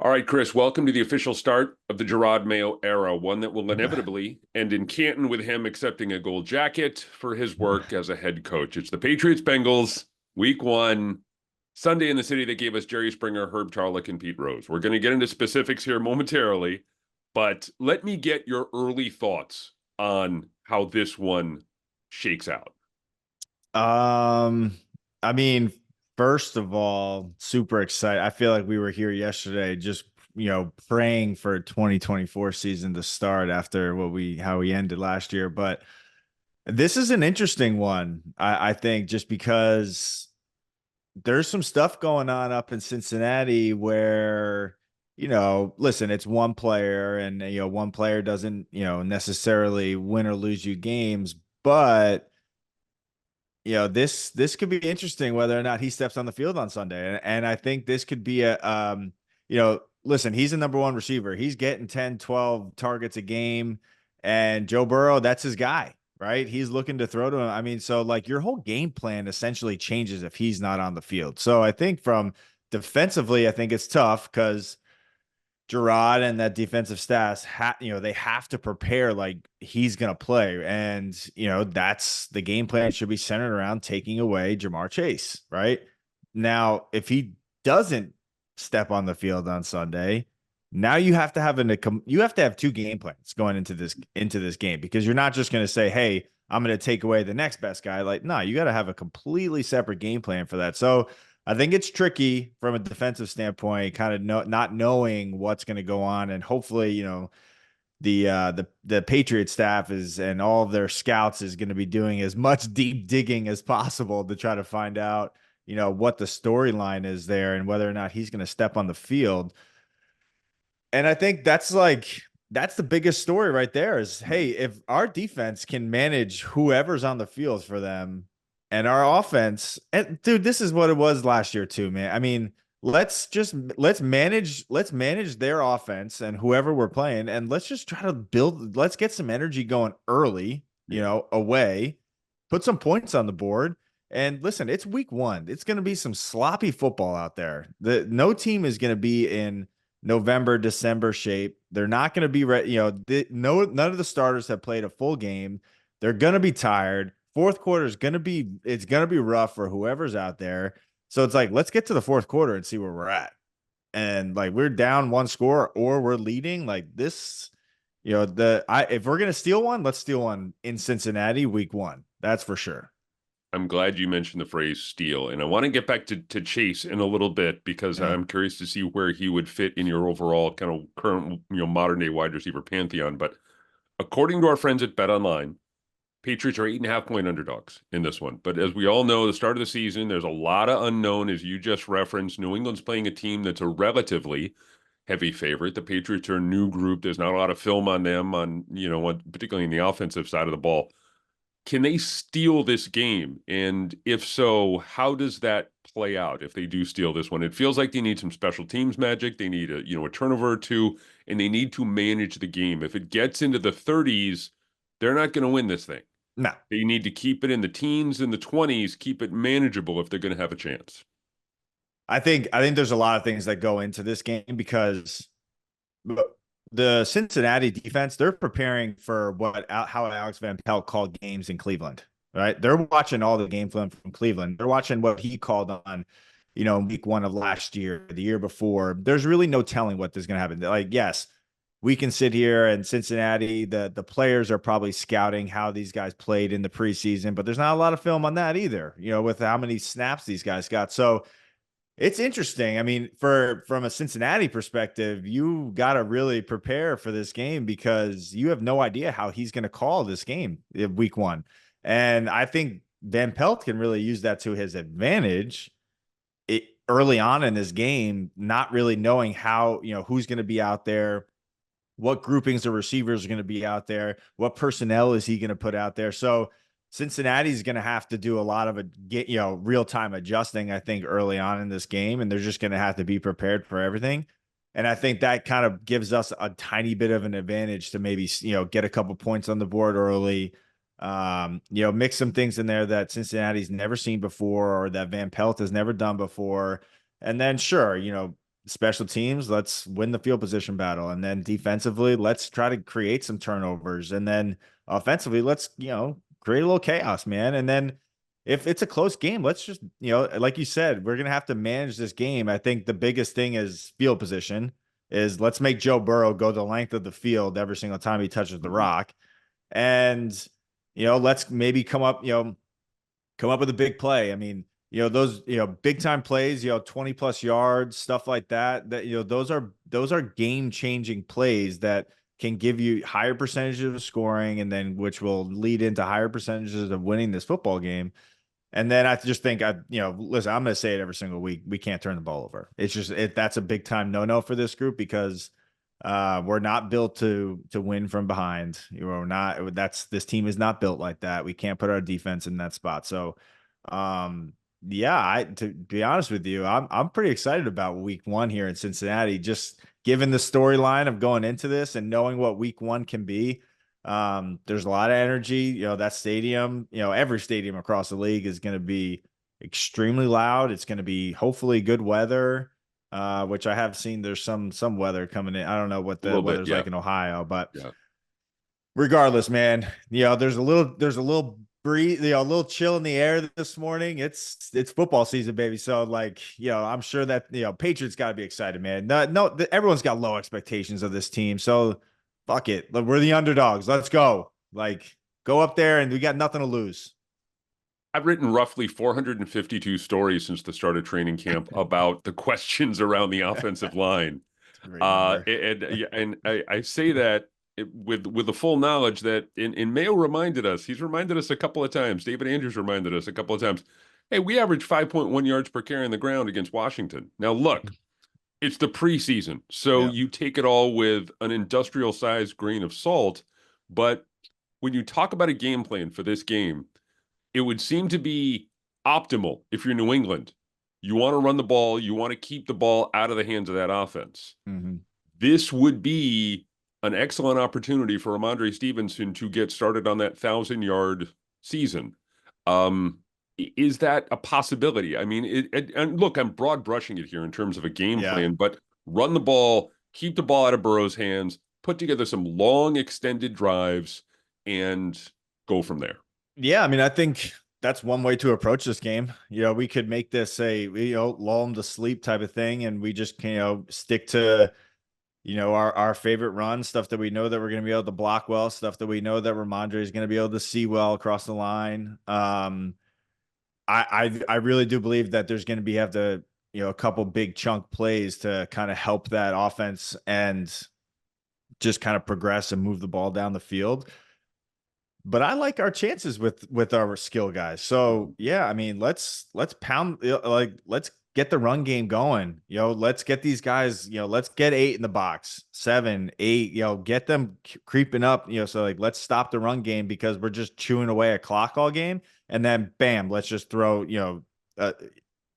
All right, Chris, welcome to the official start of the Gerard Mayo era, one that will inevitably end in Canton with him accepting a gold jacket for his work as a head coach. It's the Patriots Bengals, week one, Sunday in the city that gave us Jerry Springer, Herb Tarlick, and Pete Rose. We're going to get into specifics here momentarily, but let me get your early thoughts on how this one shakes out. Um, I mean, first of all, super excited. I feel like we were here yesterday just, praying for 2024 season to start after how we ended last year. But this is an interesting one, I think, just because there's some stuff going on up in Cincinnati where, listen, it's one player and, one player doesn't, necessarily win or lose you games, but this could be interesting whether or not he steps on the field on Sunday. And I think this could be listen, he's a number one receiver. He's getting 10, 12 targets a game. And Joe Burrow, that's his guy, right? He's looking to throw to him. I mean, so like your whole game plan essentially changes if he's not on the field. So I think from defensively, I think it's tough because Gerard and that defensive staff, they have to prepare like he's going to play. And, that's the game plan should be centered around taking away Jamar Chase, right? Now, if he doesn't step on the field on Sunday, now you have to have two game plans going into this game because you're not just going to say, "Hey, I'm going to take away the next best guy." Like, no, you got to have a completely separate game plan for that. So, I think it's tricky from a defensive standpoint, kind of not knowing what's going to go on, and hopefully, the Patriot staff is and all of their scouts is going to be doing as much deep digging as possible to try to find out, what the storyline is there and whether or not he's going to step on the field. And I think that's the biggest story right there is, hey, if our defense can manage whoever's on the field for them and our offense, and dude, this is what it was last year too, man. I mean, let's manage their offense and whoever we're playing, and let's just try to let's get some energy going early, Yeah. away, put some points on the board. And listen, it's week one. It's going to be some sloppy football out there. No team is going to be in November, December shape. They're not going to be ready. None of the starters have played a full game. They're going to be tired. Fourth quarter is going to be, it's going to be rough for whoever's out there. So it's like, let's get to the fourth quarter and see where we're at. And like, we're down one score or we're leading like this, if we're going to steal one, let's steal one in Cincinnati week one. That's for sure. I'm glad you mentioned the phrase steal, and I want to get back to Chase in a little bit because Yeah. I'm curious to see where he would fit in your overall kind of current, modern day wide receiver pantheon. But according to our friends at BetOnline, Patriots are 8.5 point underdogs in this one. But as we all know, the start of the season, there's a lot of unknown, as you just referenced. New England's playing a team that's a relatively heavy favorite. The Patriots are a new group. There's not a lot of film on them, particularly in the offensive side of the ball. Can they steal this game? And if so, how does that play out if they do steal this one? It feels like they need some special teams magic. They need a turnover or two, and they need to manage the game. If it gets into the 30s, they're not going to win this thing. No, They need to keep it in the teens and the 20s, keep it manageable if they're going to have a chance. I think there's a lot of things that go into this game because the Cincinnati defense, they're preparing for how Alex Van Pelt called games in Cleveland, right? They're watching all the game film from Cleveland. They're watching what he called on, week one of last year, the year before. There's really no telling what is going to happen. Like, yes, we can sit here and Cincinnati, the players are probably scouting how these guys played in the preseason, but there's not a lot of film on that either, with how many snaps these guys got. So it's interesting. I mean, from a Cincinnati perspective, you got to really prepare for this game because you have no idea how he's going to call this game in week one. And I think Van Pelt can really use that to his advantage early on in this game, not really knowing how, who's going to be out there, what groupings of receivers are going to be out there, what personnel is he going to put out there. So Cincinnati's going to have to do a lot of real time adjusting, I think, early on in this game, and they're just going to have to be prepared for everything. And I think that kind of gives us a tiny bit of an advantage to maybe get a couple points on the board early. Mix some things in there that Cincinnati's never seen before or that Van Pelt has never done before. And then sure, special teams, let's win the field position battle. And then defensively, let's try to create some turnovers. And then offensively, let's, create a little chaos, man. And then if it's a close game, let's just, like you said, we're going to have to manage this game. I think the biggest thing is field position is let's make Joe Burrow go the length of the field every single time he touches the rock. And, let's maybe come up with a big play. I mean, those, big time plays, 20 plus yards, stuff like that, those are game changing plays that can give you higher percentages of scoring, and then which will lead into higher percentages of winning this football game. And then I just think listen, I'm going to say it every single week. We can't turn the ball over. It's just, that's a big time no for this group, because we're not built to win from behind. This team is not built like that. We can't put our defense in that spot. So, to be honest with you, I'm pretty excited about week 1 here in Cincinnati, just given the storyline of going into this and knowing what week 1 can be. There's a lot of energy, that stadium, every stadium across the league is going to be extremely loud. It's going to be hopefully good weather, which I have seen there's some weather coming in. I don't know what the weather's like in Ohio, but regardless, man, there's a little breeze, a little chill in the air this morning. It's football season, baby. So I'm sure that, Patriots got to be excited, man. Everyone's got low expectations of this team. So fuck it. We're the underdogs. Let's go. Go up there, and we got nothing to lose. I've written roughly 452 stories since the start of training camp about the questions around the offensive line. And I say that with the full knowledge that in Mayo reminded us, he's reminded us a couple of times, David Andrews reminded us a couple of times, hey, we averaged 5.1 yards per carry on the ground against Washington. Now, look, it's the preseason, so you take it all with an industrial-sized grain of salt. But when you talk about a game plan for this game, it would seem to be optimal if you're New England. You want to run the ball. You want to keep the ball out of the hands of that offense. Mm-hmm. This would be an excellent opportunity for Rhamondre Stevenson to get started on that 1,000-yard season. Is that a possibility? I mean, and look, I'm broad brushing it here in terms of a game plan, but run the ball, keep the ball out of Burrow's hands, put together some long extended drives, and go from there. Yeah, I mean, I think that's one way to approach this game. We could make this lull them to sleep type of thing, and we just stick to our favorite run stuff that we know that we're going to be able to block well, stuff that we know that Rhamondre is going to be able to see well across the line. I really do believe that there's going to have a couple big chunk plays to kind of help that offense and just kind of progress and move the ball down the field. But I like our chances with our skill guys. So I mean, let's pound, let's get the run game going. Let's get these guys, let's get 8 in the box, 7, 8, get them creeping up, so let's stop the run game, because we're just chewing away a clock all game. And then bam, let's just throw,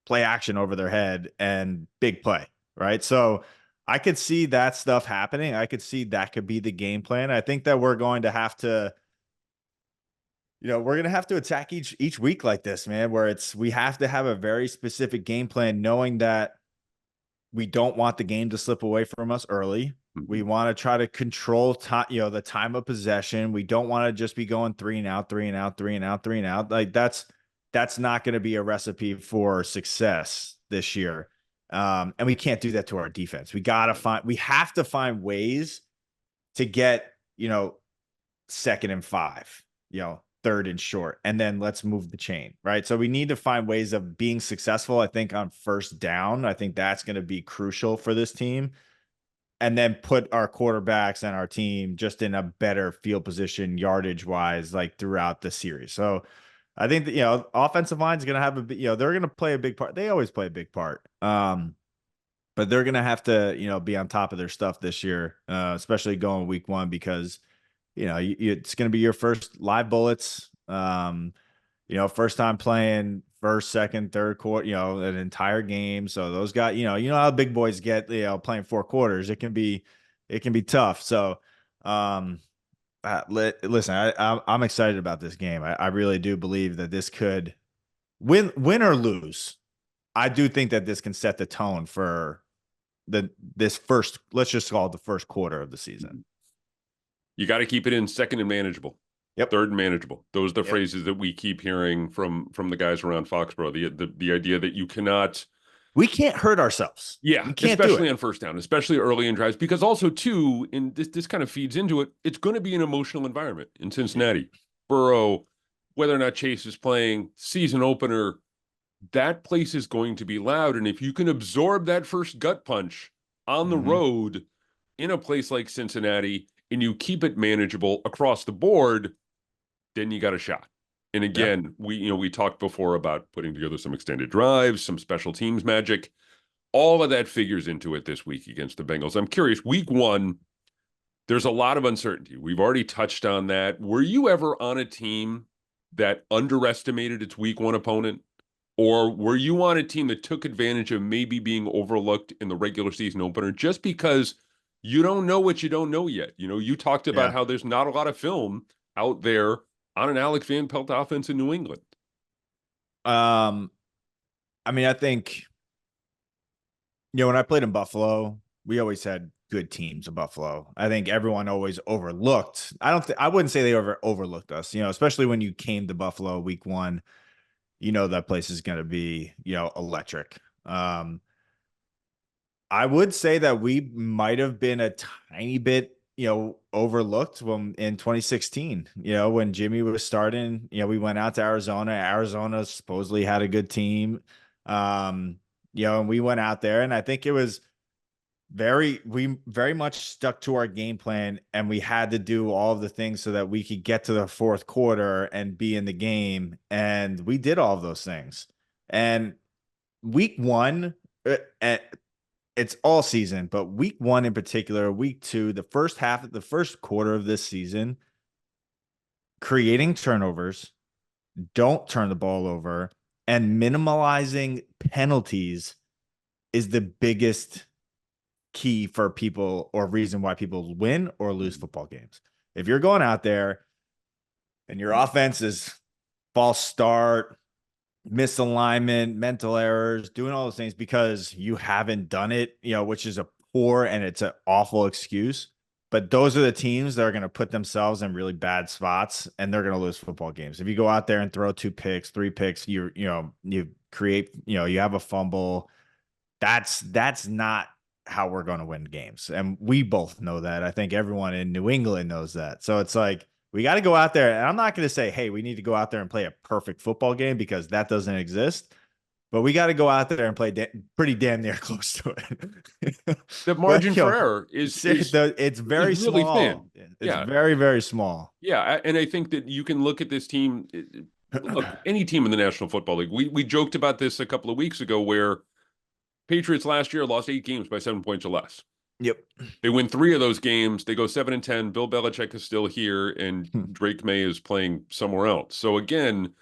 play action over their head and big play. Right. So I could see that stuff happening. I could see that could be the game plan. I think that we're going to have to, attack each week like this, man, where we have to have a very specific game plan, knowing that we don't want the game to slip away from us early. We want to try to control time, the time of possession. We don't want to just be going 3 and out, 3 and out, 3 and out, 3 and out. That's not going to be a recipe for success this year. And we can't do that to our defense. We have to find ways to get, 2nd and 5, 3rd and short, and then let's move the chain, right? So we need to find ways of being successful, I think, on 1st down. I think that's going to be crucial for this team. And then put our quarterbacks and our team just in a better field position, yardage wise, throughout the series. So I think that, offensive line is going to have they're going to play a big part. They always play a big part. But they're going to have to, be on top of their stuff this year, especially going week 1, because, it's going to be your first live bullets. First time playing 1st, 2nd, 3rd quarter, an entire game. So those guys, how big boys get, playing 4 quarters. It can be tough. So, listen, I'm excited about this game. I really do believe that this could win or lose. I do think that this can set the tone for this first, let's just call it the first quarter of the season. You got to keep it in second and manageable. Yep. Third and manageable. Those are the Yep. phrases that we keep hearing from the guys around Foxborough. The idea that you cannot. We can't hurt ourselves. Yeah, we can't especially on first down, especially early in drives, because also too, and this kind of feeds into it. It's going to be an emotional environment in Cincinnati. Burrow, whether or not Chase is playing, season opener, that place is going to be loud. And if you can absorb that first gut punch on the road in a place like Cincinnati and you keep it manageable across the board, then you got a shot. And again, we talked before about putting together some extended drives, some special teams magic. All of that figures into it this week against the Bengals. I'm curious, week one, there's a lot of uncertainty. We've already touched on that. Were you ever on a team that underestimated its week one opponent? Or were you on a team that took advantage of maybe being overlooked in the regular season opener just because you don't know what you don't know yet? You talked about how there's not a lot of film out there on an Alex Van Pelt offense in New England. I think, when I played in Buffalo, we always had good teams in Buffalo. I think everyone always overlooked. I wouldn't say they overlooked us, especially when you came to Buffalo week one, that place is going to be, electric. I would say that we might have been a tiny bit, overlooked when in 2016, when Jimmy was starting, we went out to Arizona. Arizona supposedly had a good team. And we went out there, and I think it was we very much stuck to our game plan, and we had to do all of the things so that we could get to the fourth quarter and be in the game. And we did all of those things. And week one, it's all season, but week one in particular, week two, the first quarter of this season, creating turnovers, don't turn the ball over, and minimalizing penalties is the biggest key for people, or reason why people win or lose football games. If you're going out there and your offense is false start, misalignment, mental errors, doing all those things because you haven't done it, which is a poor and it's an awful excuse. But those are the teams that are going to put themselves in really bad spots, and they're going to lose football games. If you go out there and throw 2 picks, 3 picks, you create, you have a fumble. That's not how we're going to win games. And we both know that. I think everyone in New England knows that. So it's like, we got to go out there, and I'm not going to say, hey, we need to go out there and play a perfect football game, because that doesn't exist. But we got to go out there and play pretty damn near close to it. The margin for error is it's very really small. thin. It's very, very small. Yeah, and I think that you can look at this team. Look, any team in the National Football League. We joked about this a couple of weeks ago, where Patriots last year lost 8 games by 7 points or less. Yep. They win 3 of those games. They go 7-10. Bill Belichick is still here, and Drake May is playing somewhere else. So again,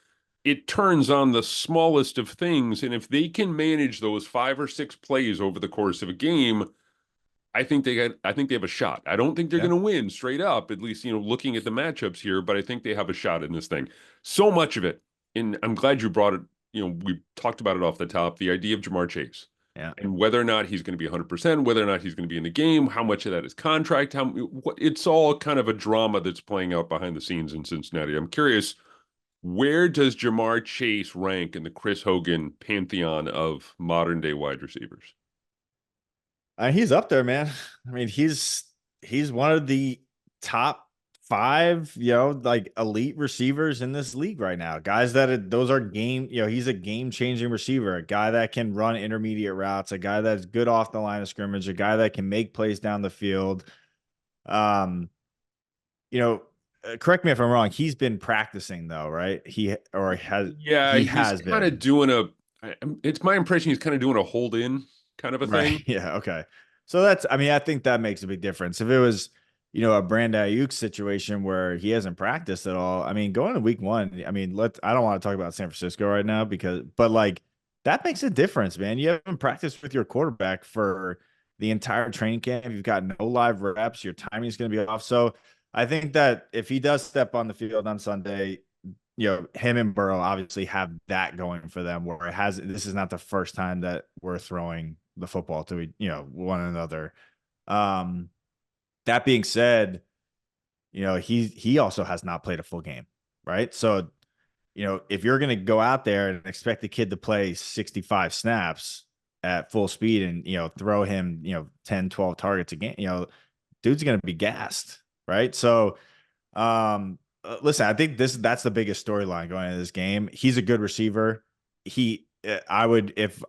it turns on the smallest of things. And if they can manage those 5 or 6 plays over the course of a game, I think they have a shot. I don't think they're going to win straight up, at least, looking at the matchups here, but I think they have a shot in this thing. So much of it, and I'm glad you brought it, we talked about it off the top, the idea of Ja'Marr Chase. Yeah. And whether or not he's going to be 100%, whether or not he's going to be in the game, how much of that is contract, it's all kind of a drama that's playing out behind the scenes in Cincinnati. I'm curious, where does Ja'Marr Chase rank in the Chris Hogan pantheon of modern day wide receivers? He's up there, man. I mean, he's one of the top 5, like elite receivers in this league right now. Guys those are game, he's a game-changing receiver, a guy that can run intermediate routes, a guy that's good off the line of scrimmage, a guy that can make plays down the field. Correct me if I'm wrong. He's been practicing though, right? He has kind of doing it's my impression he's kind of doing a hold in kind of a thing. Right. Yeah. Okay. So I think that makes a big difference. If it was, a Brandon Ayuk situation where he hasn't practiced at all, going to week one, I don't want to talk about San Francisco right now but that makes a difference, man. You haven't practiced with your quarterback for the entire training camp. You've got no live reps. Your timing is going to be off. So I think that if he does step on the field on Sunday, him and Burrow obviously have that going for them, where this is not the first time that we're throwing the football to one another. That being said, he also has not played a full game, right? So, if you're going to go out there and expect the kid to play 65 snaps at full speed and, throw him, 10, 12 targets a game, dude's going to be gassed, right? So, listen, I think that's the biggest storyline going into this game. He's a good receiver. I would, if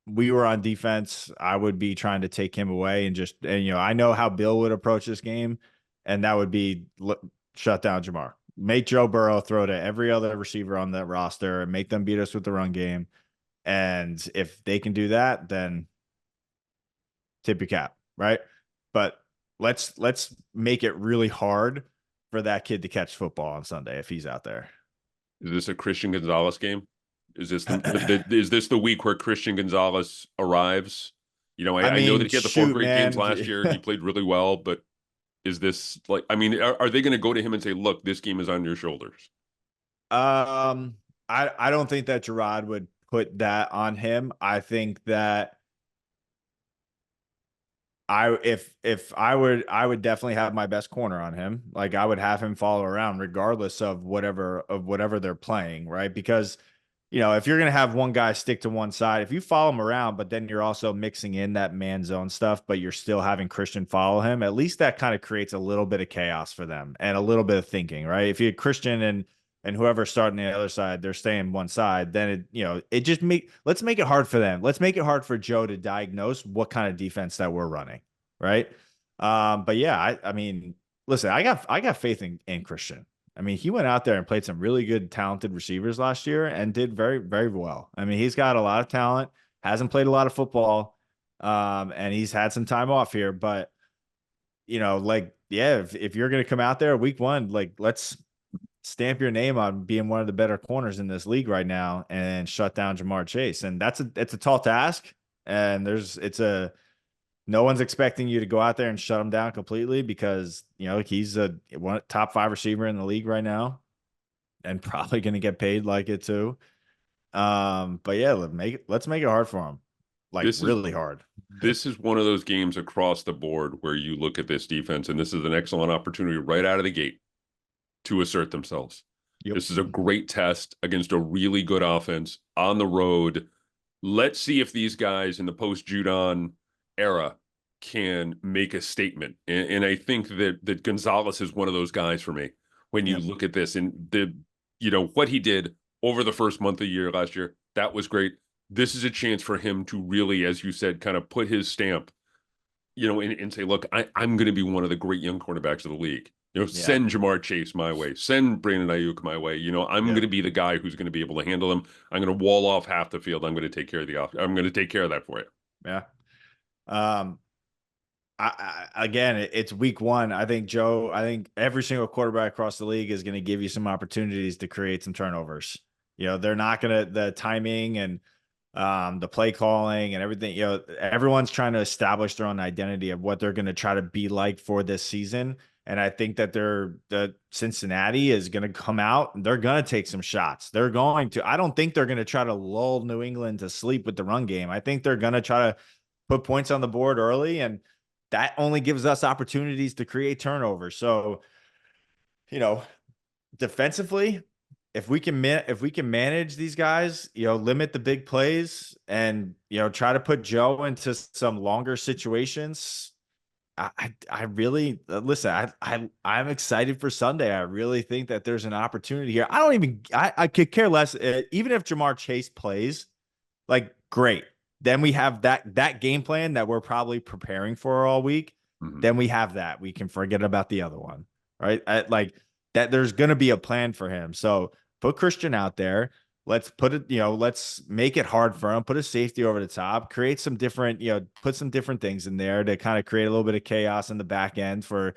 we were on defense, I would be trying to take him away and I know how Bill would approach this game, and that would be shut down Jamar. Make Joe Burrow throw to every other receiver on that roster and make them beat us with the run game. And if they can do that, then tip your cap, right? But let's make it really hard for that kid to catch football on Sunday if he's out there. Is this a Christian Gonzalez game? Is this the week where Christian Gonzalez arrives? I know that he had the 4 great games last year. He played really well, but is this are they going to go to him and say, look, this game is on your shoulders? I don't think that Gerard would put that on him. I think that if I would definitely have my best corner on him. Like I would have him follow around regardless of whatever they're playing, right? Because if you're going to have one guy stick to one side, if you follow him around, but then you're also mixing in that man zone stuff, but you're still having Christian follow him, at least that kind of creates a little bit of chaos for them and a little bit of thinking, right? If you had Christian and whoever's starting the other side, they're staying one side, then let's make it hard for them. Let's make it hard for Joe to diagnose what kind of defense that we're running, right? But yeah, I mean, listen, I got faith in Christian. I mean, he went out there and played some really good, talented receivers last year and did very, very well. I mean, he's got a lot of talent, hasn't played a lot of football, and he's had some time off here. But, if you're going to come out there week 1, let's stamp your name on being one of the better corners in this league right now and shut down Jamar Chase. And it's a tall task. And no one's expecting you to go out there and shut him down completely because, he's a top 5 receiver in the league right now and probably going to get paid like it too. But yeah, let's make it hard for him. Really hard. This is one of those games across the board where you look at this defense and this is an excellent opportunity right out of the gate to assert themselves. Yep. This is a great test against a really good offense on the road. Let's see if these guys in the post-Judon era can make a statement. And I think that Gonzalez is one of those guys for me when you look at this and what he did over the first month of the year last year, that was great. This is a chance for him to really, as you said, kind of put his stamp, and say, look, I'm going to be one of the great young cornerbacks of the league. Send Jamar Chase my way, send Brandon Ayuk my way. I'm going to be the guy who's going to be able to handle him. I'm going to wall off half the field. I'm going to take care of I'm going to take care of that for you. Yeah. Again, it's week 1. I think every single quarterback across the league is going to give you some opportunities to create some turnovers. They're not going to, the timing and the play calling and everything, everyone's trying to establish their own identity of what they're going to try to be like for this season. And I think that the Cincinnati is going to come out and they're going to take some shots. I don't think they're going to try to lull New England to sleep with the run game. I think they're going to try to put points on the board early, and that only gives us opportunities to create turnovers. So, defensively, if we can manage these guys, limit the big plays and, try to put Joe into some longer situations, I really listen. I'm excited for Sunday. I really think that there's an opportunity here. I could care less. Even if Jamar Chase plays, great. Then we have that game plan that we're probably preparing for all week. Mm-hmm. Then we have that. We can forget about the other one, right? That. There's going to be a plan for him. So put Christian out there. Let's let's make it hard for him. Put a safety over the top. Create some different, put some different things in there to kind of create a little bit of chaos in the back end for,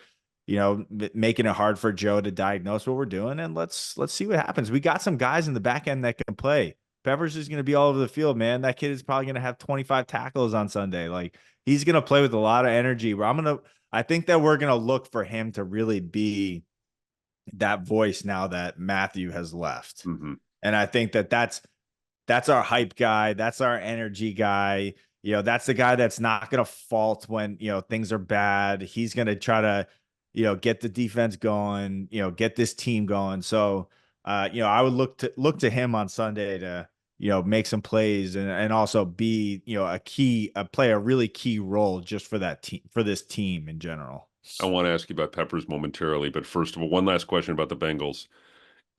making it hard for Joe to diagnose what we're doing. And let's see what happens. We got some guys in the back end that can play. Peppers is going to be all over the field, man. That kid is probably going to have 25 tackles on Sunday. He's going to play with a lot of energy. I think that we're going to look for him to really be that voice now that Matthew has left. Mm-hmm. And I think that's our hype guy. That's our energy guy. that's the guy that's not going to fault when, things are bad. He's going to try to, get the defense going, get this team going. So, I would look to him on Sunday to, make some plays and also be, play a really key role just for that team, for this team in general. I want to ask you about Peppers momentarily, but first of all, one last question about the Bengals.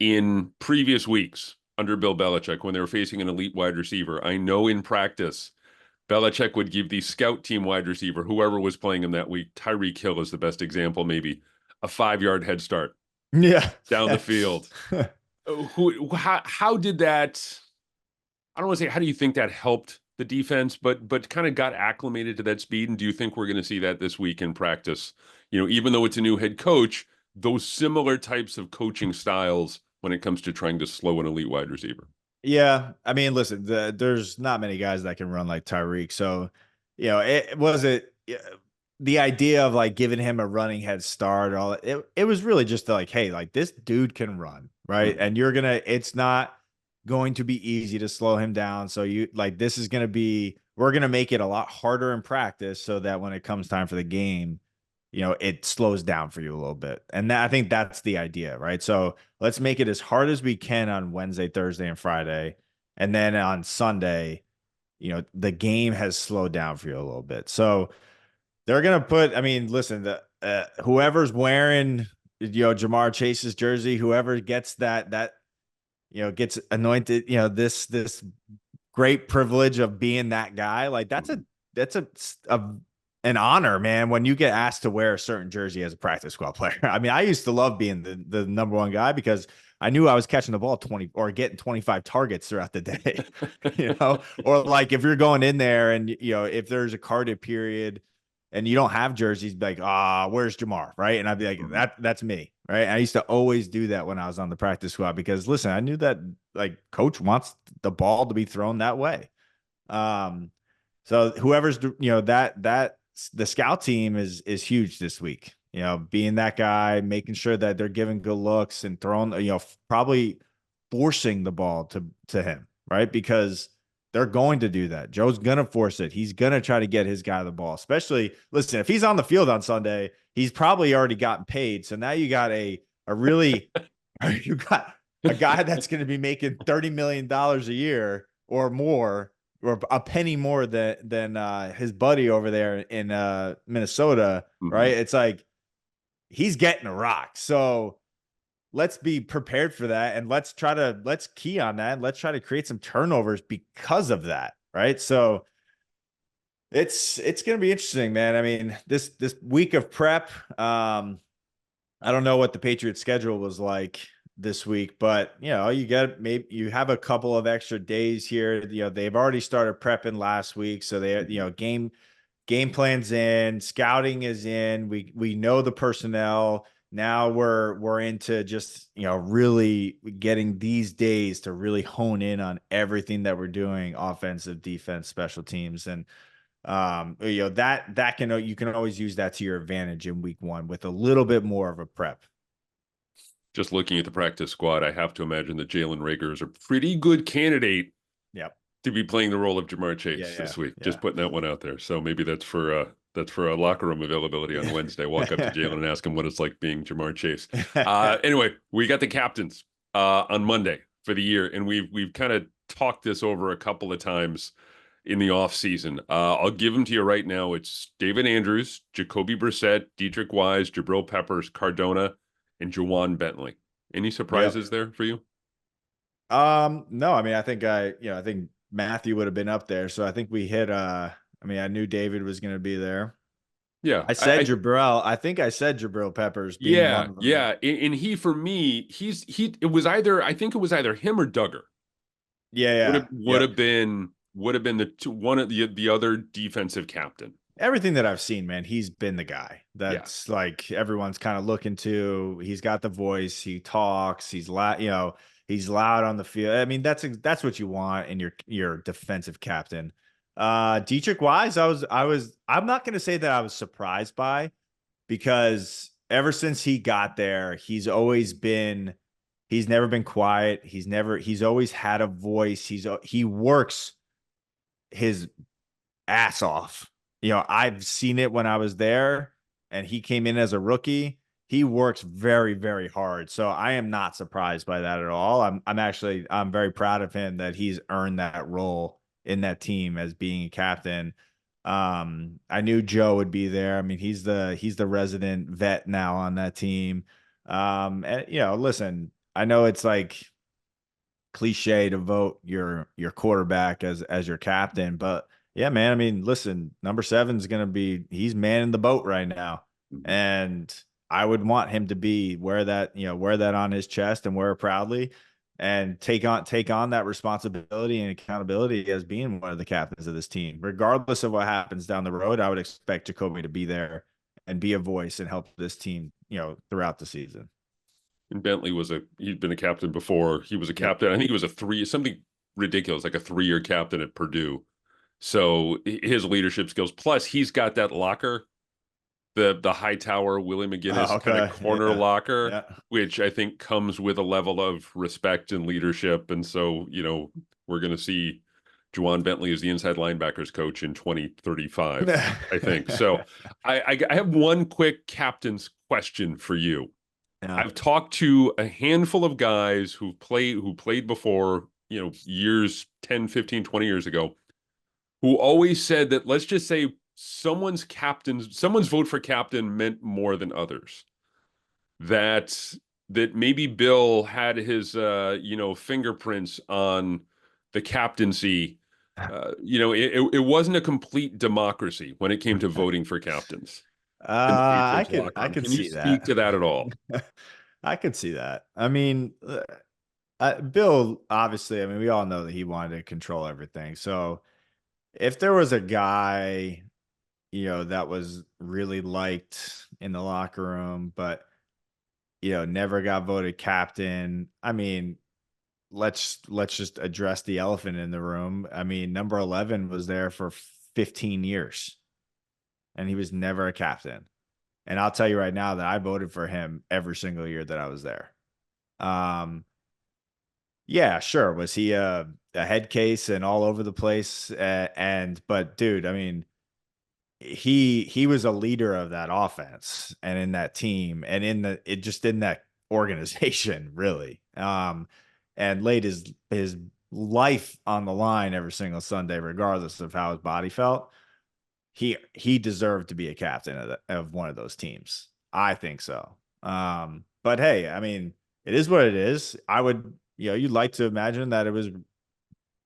In previous weeks under Bill Belichick, when they were facing an elite wide receiver, I know in practice, Belichick would give the scout team wide receiver, whoever was playing him that week, Tyreek Hill is the best example, maybe, a 5-yard head start Yeah. down the field. How did that? I don't want to say how do you think that helped the defense, but kind of got acclimated to that speed. And do you think we're going to see that this week in practice? Even though it's a new head coach, those similar types of coaching styles when it comes to trying to slow an elite wide receiver. Yeah, I mean, listen, there's not many guys that can run like Tyreek. So, it wasn't the idea of like giving him a running head start. It was really just like, hey, like this dude can run, right? Mm-hmm. And it's not going to be easy to slow him down. So this is going to we're going to make it a lot harder in practice so that when it comes time for the game, it slows down for you a little bit. And I think that's the idea, right? So let's make it as hard as we can on Wednesday, Thursday, and Friday. And then on Sunday, the game has slowed down for you a little bit. So they're going to I mean, listen, whoever's wearing, Jamar Chase's jersey, whoever gets gets anointed, this great privilege of being that guy. Like that's an honor, man, when you get asked to wear a certain jersey as a practice squad player. I mean, I used to love being the number one guy because I knew I was catching the ball 20 or getting 25 targets throughout the day, or like if you're going in there and, if there's a carded period and you don't have jerseys, be like, where's Jamar? Right. And I'd be like, that's me. Right. And I used to always do that when I was on the practice squad because listen, I knew that like coach wants the ball to be thrown that way. So whoever's, the scout team is huge this week, being that guy, making sure that they're giving good looks and throwing, probably forcing the ball to him, right? Because they're going to do that. Joe's going to force it. He's going to try to get his guy the ball, especially listen, if he's on the field on Sunday, he's probably already gotten paid. So now you got you got a guy that's going to be making $30 million a year or more, or a penny more than his buddy over there in Minnesota, right? It's like he's getting a rock. So let's be prepared for that, and let's key on that, and let's try to create some turnovers because of that, right? So it's going to be interesting, man. I mean, this week of prep, I don't know what the Patriots schedule was like this week, but maybe you have a couple of extra days here. They've already started prepping last week, so they game plans in, scouting is in. We know the personnel. Now we're into just really getting these days to really hone in on everything that we're doing, offensive, defense, special teams, and you can always use that to your advantage in week one with a little bit more of a prep. Just looking at the practice squad, I have to imagine that Jalen Reagor is a pretty good candidate to be playing the role of Jamar Chase this week. Just putting that one out there. So maybe that's for a locker room availability on Wednesday. Walk up to Jalen and ask him what it's like being Jamar Chase. Anyway, we got the captains on Monday for the year, and we've kind of talked this over a couple of times in the offseason. I'll give them to you right now. It's David Andrews, Jacoby Brissett, Dietrich Wise, Jabrill Peppers, Cardona, and Juwan Bentley. Any surprises there for you? No, I mean, I think Matthew would have been up there. So I think we hit, I knew David was going to be there. Yeah. I said Jabrill. I think I said Jabrill Peppers being one of them. Yeah. And he, for me, it was either him or Duggar. Yeah. Would have been one of the other defensive captain. Everything that I've seen, man, he's been the guy that's like everyone's kind of looking to. He's got the voice. He talks. He's loud. He's loud on the field. I mean, that's what you want in your defensive captain. Dietrich Wise, I'm not going to say that I was surprised by, because ever since he got there, he's never been quiet. He's always had a voice. He works his ass off. I've seen it when I was there and he came in as a rookie. He works very, very hard. So I am not surprised by that at all. I'm very proud of him that he's earned that role in that team as being a captain. I knew Joe would be there. I mean, he's the resident vet now on that team. And listen, I know it's like cliche to vote your quarterback as your captain, but yeah, man. I mean, listen, number 7 is gonna be he's manning the boat right now, Mhm. and I would want him to be wear that on his chest and wear it proudly, and take on that responsibility and accountability as being one of the captains of this team, regardless of what happens down the road. I would expect Jacoby to be there and be a voice and help this team, throughout the season. And Bentley he'd been a captain before. He was a Yep. captain. I think he was something ridiculous, like a 3-year captain at Purdue. So his leadership skills, plus he's got that locker, the high tower Willie Oh, McGinnis kind of okay. corner Yeah. locker, Yeah. which I think comes with a level of respect and leadership. And so, we're going to see Juwan Bentley as the inside linebackers coach in 2035, I think. So I have one quick captain's question for you. Yeah. I've talked to a handful of guys who played before, years 10, 15, 20 years ago, who always said that, let's just say, someone's vote for captain meant more than others. That that maybe Bill had his fingerprints on the captaincy. It wasn't a complete democracy when it came to voting for captains in the I Patriots could locker I room. could Can you see speak that. to that at all? I could see that. I mean, Bill, obviously, I mean, we all know that he wanted to control everything. So if there was a guy, that was really liked in the locker room, but never got voted captain. I mean, let's just address the elephant in the room. I mean, number 11 was there for 15 years and he was never a captain. And I'll tell you right now that I voted for him every single year that I was there. Um, yeah, sure. Was he a head case and all over the place? But dude, I mean, he was a leader of that offense and in that team and in that organization, really. And laid his life on the line every single Sunday, regardless of how his body felt. He deserved to be a captain of one of those teams. I think so. But hey, I mean, it is what it is. I would, you'd like to imagine that it was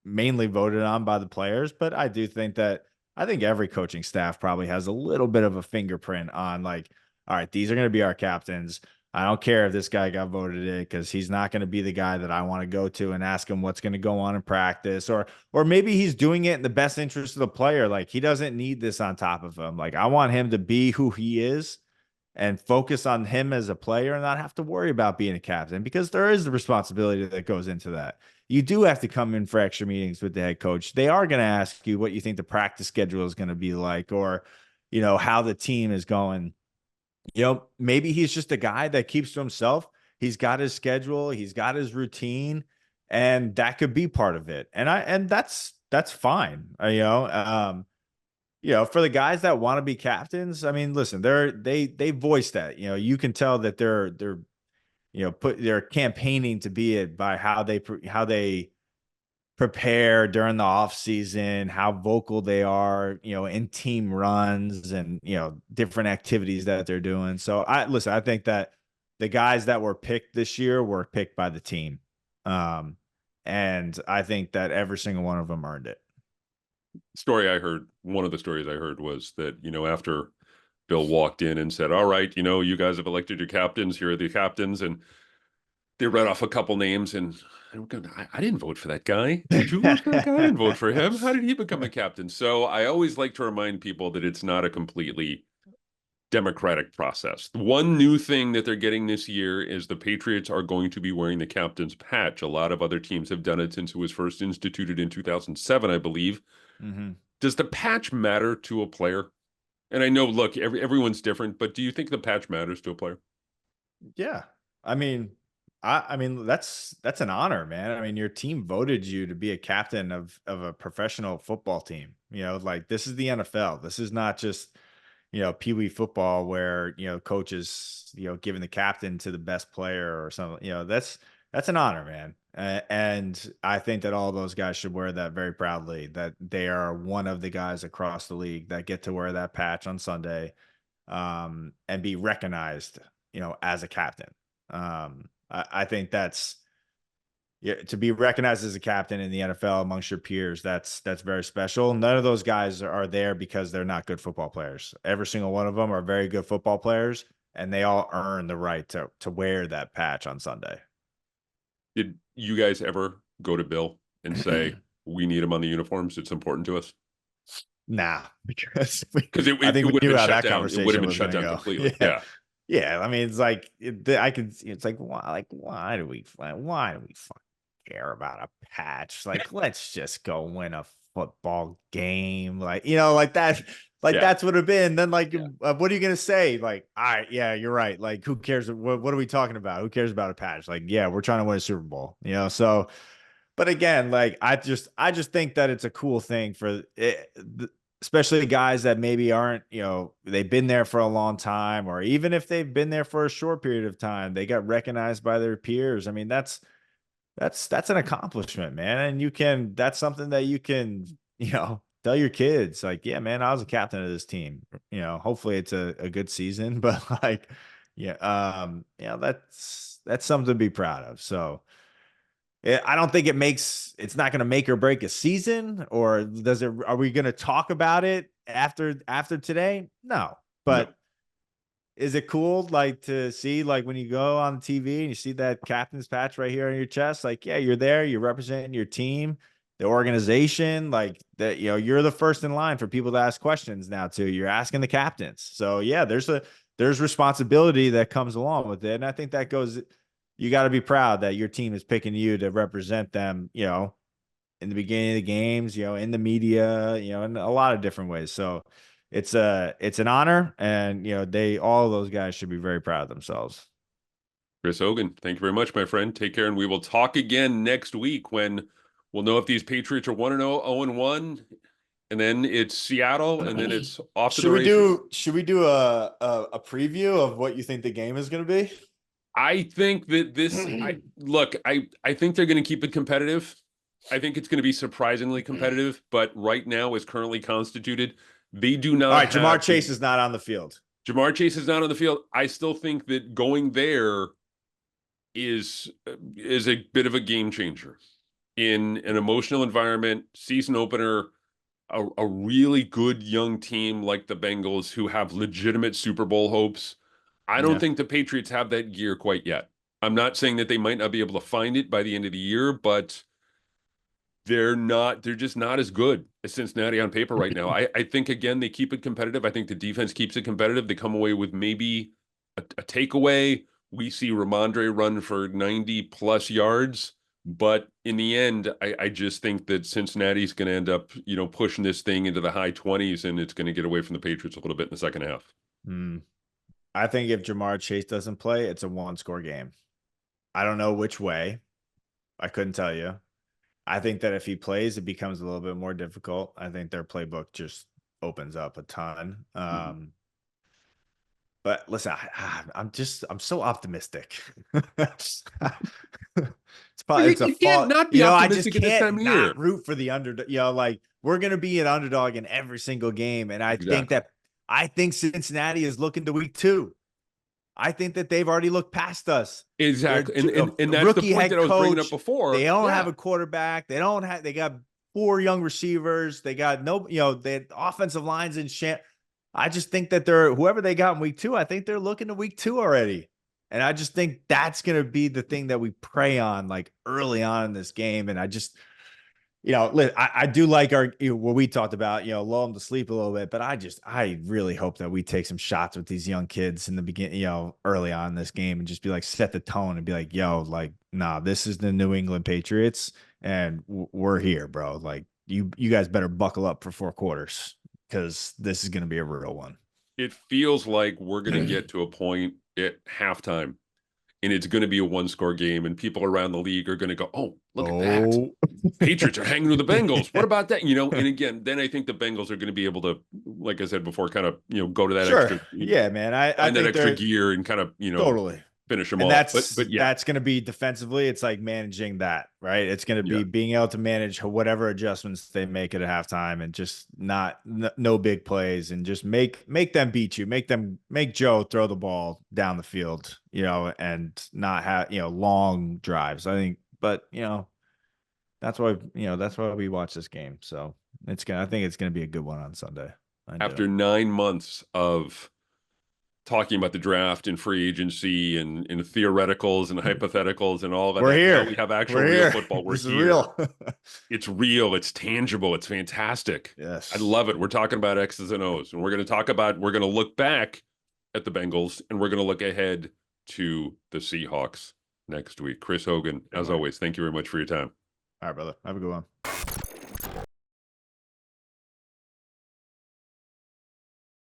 mainly voted on by the players, but I think every coaching staff probably has a little bit of a fingerprint on like, all right, these are going to be our captains. I don't care if this guy got voted in because he's not going to be the guy that I want to go to and ask him what's going to go on in practice, or maybe he's doing it in the best interest of the player. Like he doesn't need this on top of him. Like I want him to be who he is and focus on him as a player and not have to worry about being a captain because there is the responsibility that goes into that. You do have to come in for extra meetings with the head coach. They are going to ask you what you think the practice schedule is going to be like, or, how the team is going. Maybe he's just a guy that keeps to himself. He's got his schedule, he's got his routine, and that could be part of it. And that's fine. For the guys that want to be captains, I mean, listen, they voice that. You can tell that they're campaigning to be it by how they prepare during the off season, how vocal they are, in team runs and different activities that they're doing. So I think that the guys that were picked this year were picked by the team. Um, and I think that every single one of them earned it. One of the stories I heard was that, after Bill walked in and said, "All right, you guys have elected your captains. Here are the captains." And they read off a couple names, and I didn't vote for that guy. Did you vote for that guy? I didn't vote for him. How did he become a captain? So I always like to remind people that it's not a completely democratic process. One new thing that they're getting this year is the Patriots are going to be wearing the captain's patch. A lot of other teams have done it since it was first instituted in 2007, I believe. Mm-hmm. Does the patch matter to a player? And I know, look, everyone's different, but do you think the patch matters to a player? Yeah. I mean, I mean, that's an honor, man. I mean, your team voted you to be a captain of a professional football team. Like this is the NFL. This is not just, Pee Wee football where, coaches, giving the captain to the best player or something. That's an honor, man. And I think that all those guys should wear that very proudly, that they are one of the guys across the league that get to wear that patch on Sunday, and be recognized, as a captain. I think that's, yeah, to be recognized as a captain in the NFL amongst your peers. That's very special. None of those guys are there because they're not good football players. Every single one of them are very good football players, and they all earn the right to wear that patch on Sunday. Did you guys ever go to Bill and say, we need him on the uniforms? It's important to us? Nah, because Because it, I it, think it we would have knew been how shut that down. It would have conversation been was shut going to down go. completely. Yeah. Yeah. Yeah, I mean, it's like I could. It's like why do we fucking care about a patch? Like, let's just go win a football game. Like, like that. Like Yeah. that's what it'd been. Then, like, Yeah. what are you gonna say? Like, all right, yeah, you're right. Like, who cares? What are we talking about? Who cares about a patch? Like, yeah, we're trying to win a Super Bowl. So. But again, like I just think that it's a cool thing for it, especially guys that maybe aren't, they've been there for a long time, or even if they've been there for a short period of time, they got recognized by their peers. I mean, that's an accomplishment, man. And that's something that you can, tell your kids, like, yeah, man, I was a captain of this team. Hopefully it's a good season, but like, yeah, that's something to be proud of. So I don't think it's not going to make or break a season, or are we going to talk about it after today? No. No. But is it cool, like, to see, like, when you go on TV and you see that captain's patch right here on your chest? Like, yeah, you're there, you're representing your team, the organization, like that, you're the first in line for people to ask questions now too. You're asking the captains. So yeah, there's responsibility that comes along with it. And I think that goes, you got to be proud that your team is picking you to represent them, in the beginning of the games, in the media, in a lot of different ways. So it's an honor, and all of those guys should be very proud of themselves. Chris Hogan, thank you very much, my friend. Take care, and we will talk again next week when we'll know if these Patriots are 1-0, 0-1, and then it's Seattle, and then it's off to the races. Should we do a preview of what you think the game is going to be? I think that I think they're going to keep it competitive. I think it's going to be surprisingly competitive, but right now, as currently constituted, they do All not right, Jamar have Chase is not on the field. Jamar Chase is not on the field. I still think that going there is a bit of a game changer in an emotional environment, season opener, a really good young team like the Bengals who have legitimate Super Bowl hopes. I don't Yeah. think the Patriots have that gear quite yet. I'm not saying that they might not be able to find it by the end of the year, but they're just not as good as Cincinnati on paper right now. I think again they keep it competitive. I think the defense keeps it competitive. They come away with maybe a takeaway. We see Rhamondre run for 90 plus yards, but in the end, I just think that Cincinnati's going to end up, pushing this thing into the high 20s, and it's going to get away from the Patriots a little bit in the second half. I think if Jamar Chase doesn't play, it's a one-score game. I don't know which way. I couldn't tell you. I think that if he plays, it becomes a little bit more difficult. I think their playbook just opens up a ton. But listen, I'm so optimistic. It's Well, probably it's a you can't fault. not be I just optimistic at this time can't of year. not root for the underdog. Like, we're gonna be an underdog in every single game, and Exactly. I think Cincinnati is looking to week 2. I think that they've already looked past us. They're Exactly. And a that's the rookie point that head I was bringing up coach. They before. don't have Yeah. a quarterback. They got 4 young receivers. They got no, the offensive lines in shit. I just think that whoever they got in week 2, I think they're looking to week 2 already. And I just think that's going to be the thing that we prey on, like, early on in this game. And I just, I do like our, what we talked about, lull them to sleep a little bit, but I really hope that we take some shots with these young kids in the beginning, early on in this game, and just be like, set the tone and be like, yo, like, nah, this is the New England Patriots, and we're here, bro. Like, you guys better buckle up for 4 quarters, because this is going to be a real one. It feels like we're going to get to a point at halftime and it's going to be a one-score game, and people around the league are going to go, "Oh, look at that! Oh, Patriots are hanging with the Bengals. What about that?" And again, then I think the Bengals are going to be able to, like I said before, kind of go to that sure. extra, Yeah, man. I find that think extra they're gear and kind of totally. finish them And off. But yeah, that's going to be defensively. It's like managing that, right? It's going to yeah. be being able to manage whatever adjustments they make at halftime, and just no big plays, and just make them beat you, make Joe throw the ball down the field, and not have long drives. I think, but that's why we watch this game. So I think it's gonna be a good one on Sunday. I do. After 9 months of talking about the draft and free agency and theoreticals and hypotheticals and all of We're that. Now here. we have actual We're real here. football. We're This is here. real. It's real. It's tangible. It's fantastic. Yes. I love it. We're talking about X's and O's, and we're going to look back at the Bengals, and we're going to look ahead to the Seahawks next week. Chris Hogan, as always, thank you very much for your time. All right, brother. Have a good one.